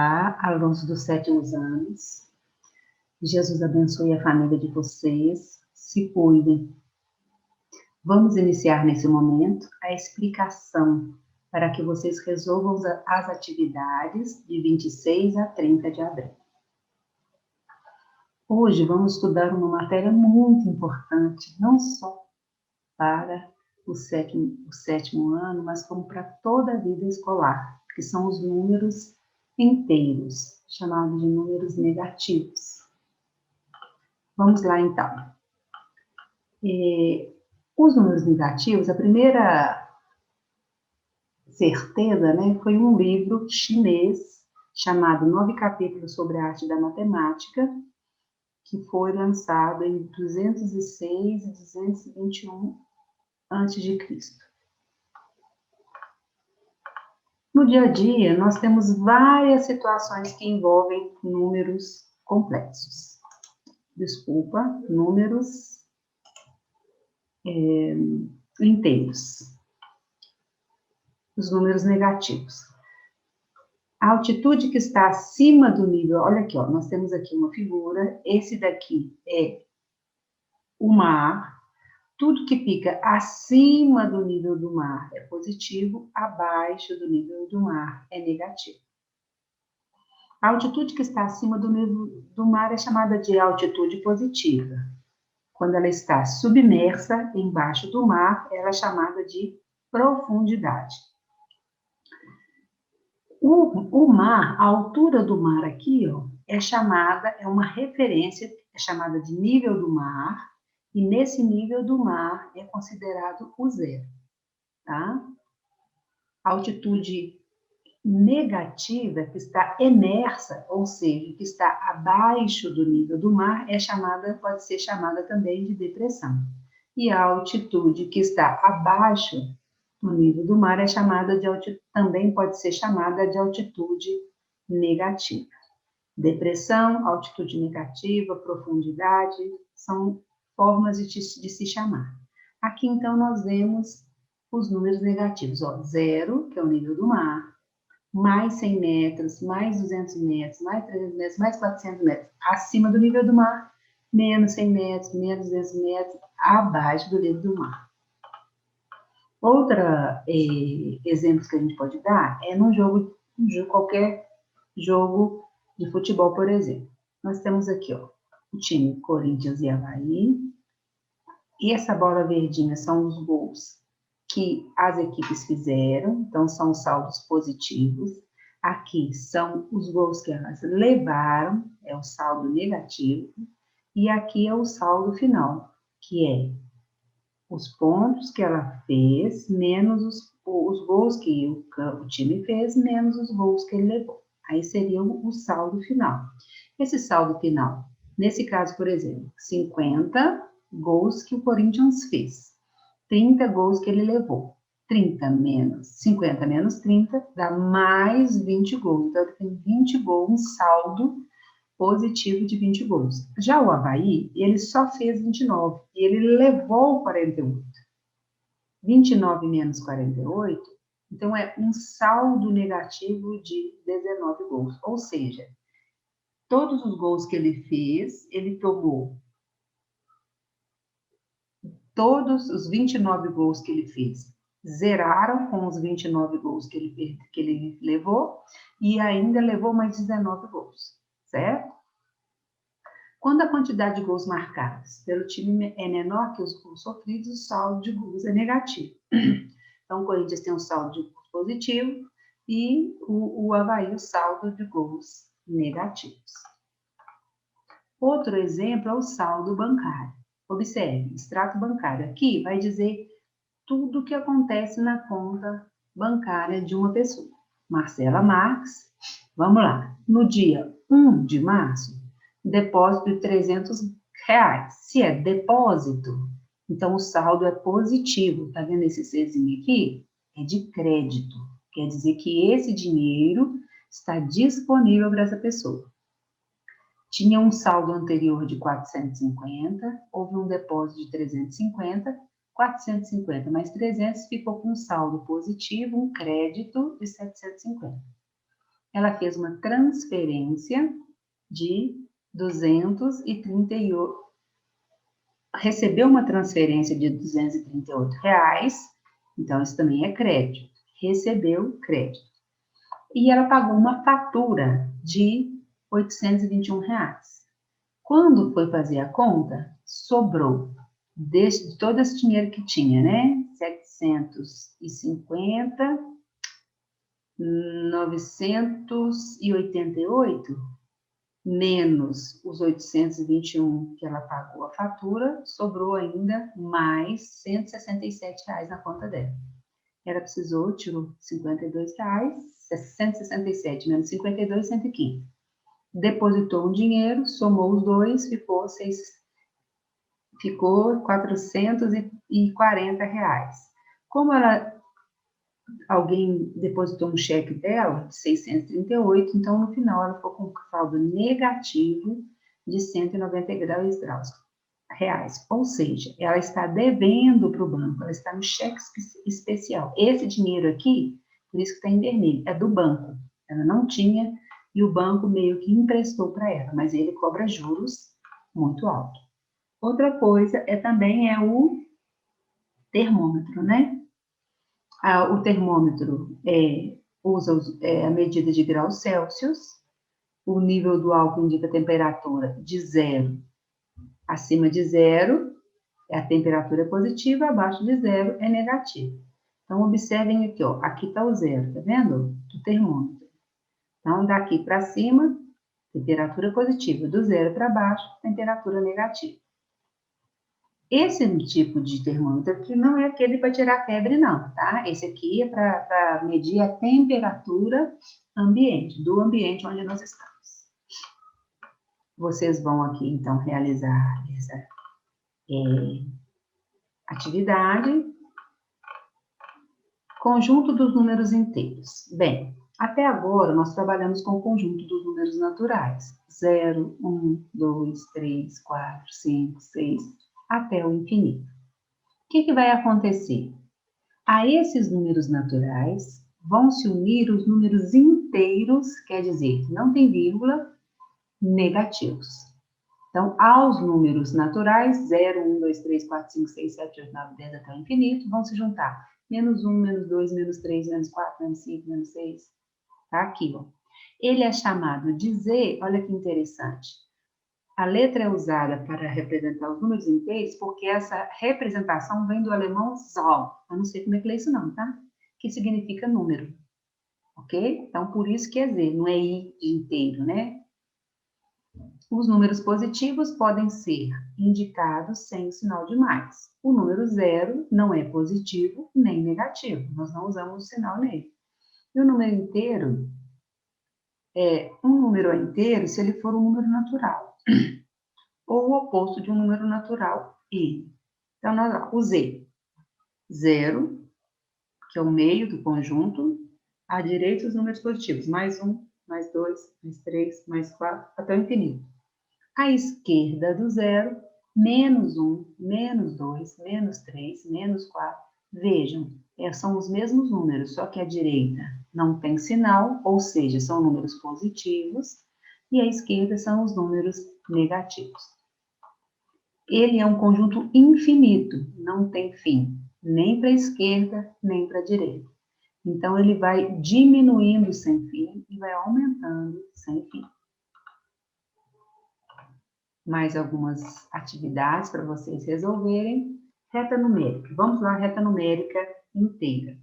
Olá, alunos dos 7º anos. Jesus abençoe a família de vocês. Se cuidem. Vamos iniciar nesse momento a explicação para que vocês resolvam as atividades de 26 a 30 de abril. Hoje vamos estudar uma matéria muito importante, não só para o sétimo ano, mas como para toda a vida escolar, que são os números inteiros, chamados de números negativos. Vamos lá, então. Os números negativos, a primeira certeza, foi um livro chinês chamado 9 Capítulos sobre a Arte da Matemática, que foi lançado em 206 e 221 a.C. No dia a dia, nós temos várias situações que envolvem números complexos. Desculpa, números inteiros. Os números negativos. A altitude que está acima do nível, olha aqui, ó, nós temos aqui uma figura, esse daqui é o mar. Tudo que fica acima do nível do mar é positivo, abaixo do nível do mar é negativo. A altitude que está acima do nível do mar é chamada de altitude positiva. Quando ela está submersa embaixo do mar, ela é chamada de profundidade. O mar, a altura do mar aqui, ó, é uma referência, é chamada de nível do mar, e nesse nível do mar é considerado o zero, tá? A altitude negativa, que está imersa, ou seja, que está abaixo do nível do mar, pode ser chamada também de depressão. E a altitude que está abaixo do nível do mar também pode ser chamada de altitude negativa. Depressão, altitude negativa, profundidade, são formas de se chamar. Aqui, então, nós vemos os números negativos. Ó, 0, que é o nível do mar, mais 100 metros, mais 200 metros, mais 300 metros, mais 400 metros, acima do nível do mar, menos 100 metros, menos 200 metros, abaixo do nível do mar. Outra exemplo que a gente pode dar é qualquer jogo de futebol, por exemplo. Nós temos aqui, ó, o time Corinthians e Avaí, e essa bola verdinha são os gols que as equipes fizeram, então são saldos positivos. Aqui são os gols que elas levaram, é o saldo negativo, e aqui é o saldo final, que é os pontos que ela fez, menos os gols que o time fez, menos os gols que ele levou. Aí seria o saldo final. Esse saldo final, nesse caso, por exemplo, 50 gols que o Corinthians fez, 30 gols que ele levou. 50 menos 30 dá mais 20 gols. Então, ele tem 20 gols, um saldo positivo de 20 gols. Já o Avaí, ele só fez 29 e ele levou 48. 29 menos 48, então é um saldo negativo de 19 gols. Ou seja, todos os gols que ele fez, ele tomou. Todos os 29 gols que ele fez zeraram com os 29 gols que ele levou e ainda levou mais 19 gols, certo? Quando a quantidade de gols marcados pelo time é menor que os gols sofridos, o saldo de gols é negativo. Então, o Corinthians tem um saldo de gols positivo e o Avaí o saldo de gols negativos. Outro exemplo é o saldo bancário. Observe, extrato bancário. Aqui vai dizer tudo o que acontece na conta bancária de uma pessoa. Marcela Marques, vamos lá. No dia 1 de março, depósito de R$300. Se é depósito, então o saldo é positivo. Tá vendo esse Czinho aqui? É de crédito. Quer dizer que esse dinheiro está disponível para essa pessoa. Tinha um saldo anterior de 450, houve um depósito de 350, 450 mais 300 ficou com um saldo positivo, um crédito de 750. ela fez uma transferência de 238, recebeu uma transferência de R$238, então isso também é crédito, recebeu crédito. E ela pagou uma fatura de R$821. Quando foi fazer a conta, sobrou de todo esse dinheiro que tinha, né? 750, 988, menos os 821 que ela pagou a fatura, sobrou ainda mais R$167 na conta dela. Ela precisou, tirou R$52, 167 menos 52, 115. Depositou um dinheiro, somou os dois, ficou R$440. Como alguém depositou um cheque dela de 638, então no final ela ficou com um saldo negativo de R$192. Ou seja, ela está devendo para o banco, ela está no cheque especial. Esse dinheiro aqui, por isso que está em vermelho, é do banco. Ela não tinha e o banco meio que emprestou para ela, mas ele cobra juros muito altos. Outra coisa também é o termômetro, né? O termômetro usa a medida de graus Celsius, o nível do álcool indica a temperatura de 0. Acima de 0, a temperatura é positiva, abaixo de 0 é negativa. Então, observem aqui, ó, aqui está o 0, tá vendo? Do termômetro. Então, daqui para cima, temperatura positiva, do 0 para baixo, temperatura negativa. Esse tipo de termômetro aqui não é aquele para tirar febre, não, tá? Esse aqui é para medir a temperatura ambiente, do ambiente onde nós estamos. Vocês vão aqui, então, realizar essa atividade. Conjunto dos números inteiros. Bem, até agora nós trabalhamos com o conjunto dos números naturais. 0, 1, 2, 3, 4, 5, 6, até o infinito. O que vai acontecer? A esses números naturais vão se unir os números inteiros, quer dizer, não tem vírgula, negativos. Então, aos números naturais, 0, 1, 2, 3, 4, 5, 6, 7, 8, 9, 10 até o infinito, vão se juntar. Menos 1, menos 2, menos 3, menos 4, menos 5, menos 6. Tá aqui, ó. Ele é chamado de Z, olha que interessante. A letra é usada para representar os números inteiros porque essa representação vem do alemão Zahl. Eu não sei como é que lê isso não, tá? Que significa número. Ok? Então, por isso que é Z, não é I de inteiro, né? Os números positivos podem ser indicados sem o sinal de mais. O número 0 não é positivo nem negativo. Nós não usamos o sinal nele. E o número inteiro um número inteiro se ele for um número natural. Ou o oposto de um número natural, I. Então, nós usei 0, que é o meio do conjunto, à direita os números positivos, mais 1, mais 2, mais 3, mais 4, até o infinito. À esquerda do 0, menos 1, menos 2, menos 3, menos 4. Vejam, são os mesmos números, só que à direita não tem sinal, ou seja, são números positivos, e à esquerda são os números negativos. Ele é um conjunto infinito, não tem fim, nem para a esquerda, nem para a direita. Então, ele vai diminuindo sem fim e vai aumentando sem fim. Mais algumas atividades para vocês resolverem. Reta numérica. Vamos lá, reta numérica inteira.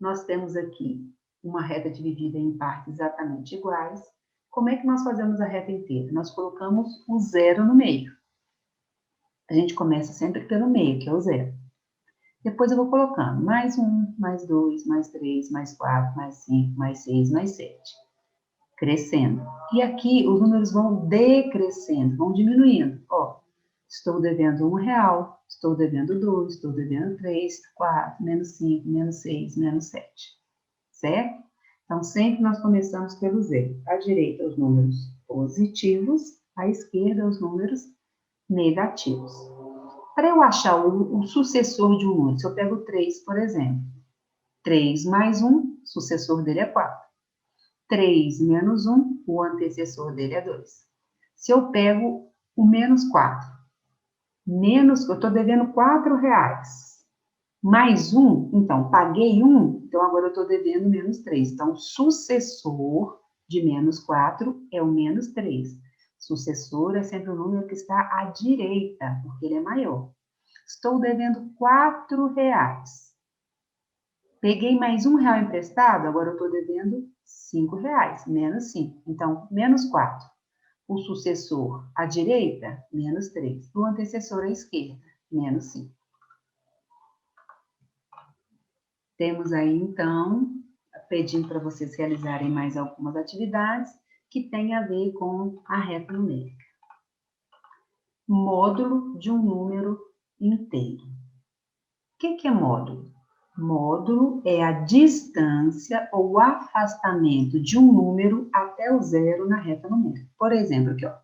Nós temos aqui uma reta dividida em partes exatamente iguais. Como é que nós fazemos a reta inteira? Nós colocamos o 0 no meio. A gente começa sempre pelo meio, que é o 0. Depois eu vou colocando mais 1, mais 2, mais 3, mais 4, mais 5, mais 6, mais 7. Crescendo. E aqui os números vão decrescendo, vão diminuindo. Ó, estou devendo R$1, estou devendo 2, estou devendo 3, 4, menos 5, menos 6, menos 7. Certo? Então, sempre nós começamos pelo 0. À direita, os números positivos, à esquerda, os números negativos. Para eu achar o sucessor de um número, se eu pego 3, por exemplo, 3 mais 1, o sucessor dele é 4. 3 menos 1, o antecessor dele é 2. Se eu pego o menos 4, eu estou devendo R$4. Mais 1, então, paguei 1, então agora eu estou devendo menos 3. Então, o sucessor de menos 4 é o menos 3. Sucessor é sempre o número que está à direita, porque ele é maior. Estou devendo R$4. Peguei mais R$1 emprestado, agora eu estou devendo R$5, menos 5. Então, menos 4. O sucessor à direita, menos 3. O antecessor à esquerda, menos 5. Temos aí, então, pedindo para vocês realizarem mais algumas atividades que têm a ver com a reta numérica. Módulo de um número inteiro. O que é módulo? Módulo é a distância ou afastamento de um número até o zero na reta numérica. Por exemplo, aqui, ó.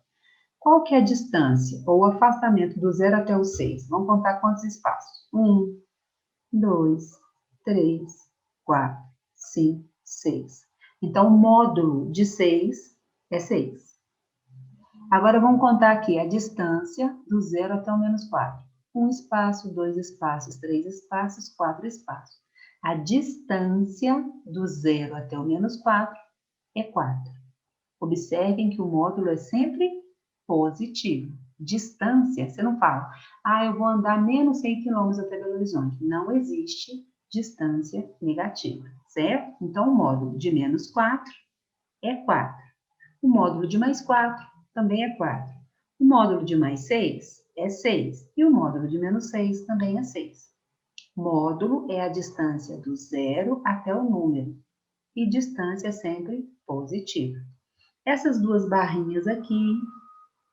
Qual que é a distância ou afastamento do 0 até o 6? Vamos contar quantos espaços? 1, 2, 3, 4, 5, 6. Então, o módulo de 6 é 6. Agora, vamos contar aqui a distância do 0 até o menos 4. 1 espaço, 2 espaços, 3 espaços, 4 espaços. A distância do 0 até o menos 4 é 4. Observem que o módulo é sempre positivo. Distância, você não fala, eu vou andar menos 100 km até Belo Horizonte. Não existe distância negativa, certo? Então, o módulo de menos 4 é 4. O módulo de mais 4 também é 4. O módulo de mais 6 é 6. E o módulo de menos 6 também é 6. Módulo é a distância do zero até o número. E distância é sempre positiva. Essas duas barrinhas aqui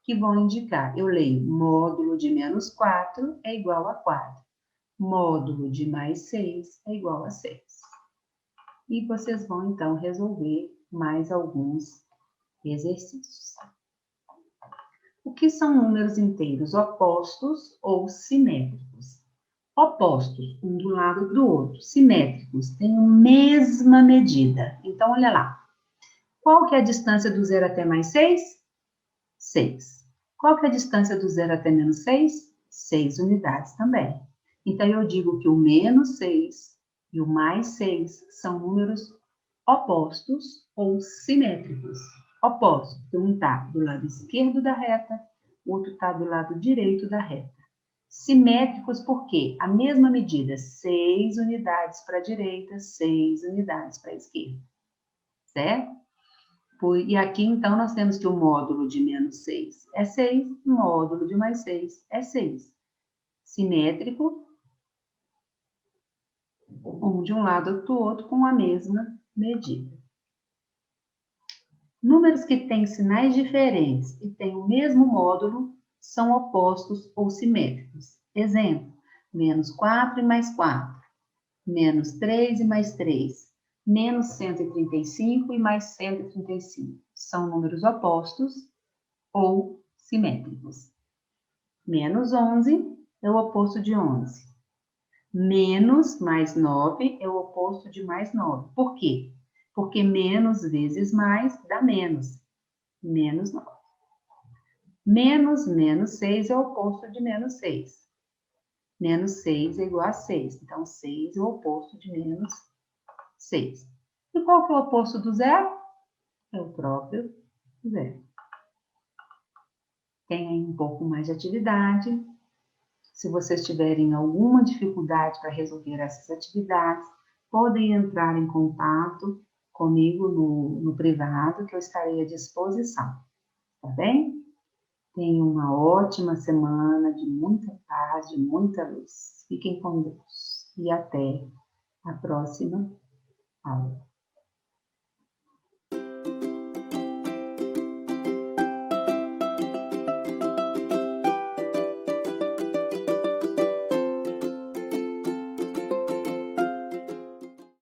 que vão indicar, eu leio módulo de menos 4 é igual a 4. Módulo de mais 6 é igual a 6. E vocês vão, então, resolver mais alguns exercícios. O que são números inteiros opostos ou simétricos? Opostos, um do lado do outro. Simétricos, têm a mesma medida. Então, olha lá. Qual que é a distância do 0 até mais 6? 6. Qual que é a distância do 0 até menos 6? 6 unidades também. Então, eu digo que o menos 6 e o mais 6 são números opostos ou simétricos. Opostos. Um está do lado esquerdo da reta, o outro está do lado direito da reta. Simétricos porque a mesma medida, 6 unidades para a direita, 6 unidades para a esquerda. Certo? E aqui, então, nós temos que o módulo de menos 6 é 6, o módulo de mais 6 é 6. Simétrico, um de um lado do outro, com a mesma medida. Números que têm sinais diferentes e têm o mesmo módulo são opostos ou simétricos. Exemplo, menos 4 e mais 4, menos 3 e mais 3, menos 135 e mais 135. São números opostos ou simétricos. Menos 11 é o oposto de 11. Menos mais 9 é o oposto de mais 9. Por quê? Porque menos vezes mais dá menos. Menos 9. Menos 6 é o oposto de menos 6. Menos 6 é igual a 6. Então, 6 é o oposto de menos 6. E qual que é o oposto do zero? É o próprio zero. Tem aí um pouco mais de atividade. Se vocês tiverem alguma dificuldade para resolver essas atividades, podem entrar em contato comigo no privado, que eu estarei à disposição. Tá bem? Tenham uma ótima semana de muita paz, de muita luz. Fiquem com Deus e até a próxima aula.